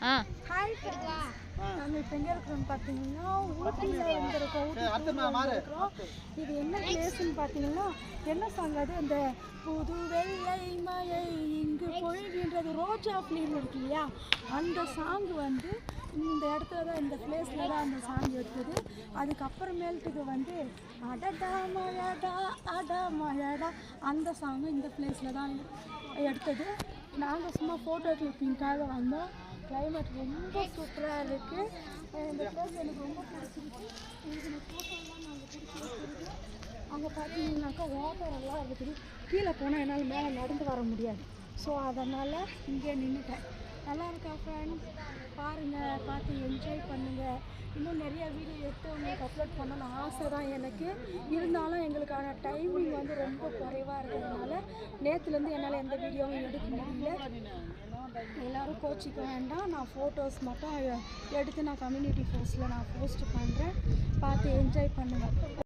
Hi நாங்கள் இப்போ எங்கே இருக்கிறோம்னு பார்த்தீங்கன்னா ஊட்டியில் வந்திருக்கோம். இருக்கிறோம். இது என்ன பிளேஸ்ன்னு பார்த்தீங்கன்னா என்ன சாங் அது, அந்த புது வெள்ளை மழை இங்கு பொழிகின்றது ரோஜா ஃபிலிம் இருக்கு இல்லையா, அந்த சாங் வந்து இந்த இடத்துல தான், இந்த பிளேஸில் தான் அந்த சாங் எடுத்தது. அதுக்கப்புறமேட்டுக்கு வந்து அடடா மழடா அடா மழடா அந்த சாங்கும் இந்த பிளேஸில் தான் எடுத்தது. நாங்கள் சும்மா ஃபோட்டோ கிளிப்பிங்காக வந்தோம். கிளைமேட் ரொம்ப சூப்பராக இருக்குது. இந்த பிளேஸ் எனக்கு ரொம்ப பிடிச்சிருக்கு. இந்த ஃபோட்டோலாம் நாங்கள் பிடிச்சிருக்கு. அங்கே பார்த்தீங்கன்னாக்கா வாட்டர் எல்லாம் இருக்குது. கீழே போனால் என்னால் மேலே நடந்து வர முடியாது. ஸோ அதனால் இங்கே நின்றுட்டேன். நல்லா இருக்கா ஃப்ரெண்ட்ஸ்? பாருங்கள், பார்த்து என்ஜாய் பண்ணுங்கள். இன்னும் நிறைய வீடியோ எடுத்து உங்களுக்கு அப்லோட் பண்ணணும்னு ஆசை தான் எனக்கு. இருந்தாலும் எங்களுக்கான டைமிங் வந்து ரொம்ப குறைவாக இருக்கிறதுனால நேற்றுலேருந்து என்னால் எந்த வீடியோவும் எடுக்க முடியல. எல்லோரும் கோச்சிக்க வேண்டாம். நான் ஃபோட்டோஸ் மட்டும் எடுத்து நான் கம்யூனிட்டி போஸ்ட்டில் நான் போஸ்ட் பண்ணுறேன். பார்த்து என்ஜாய் பண்ணுங்கள்.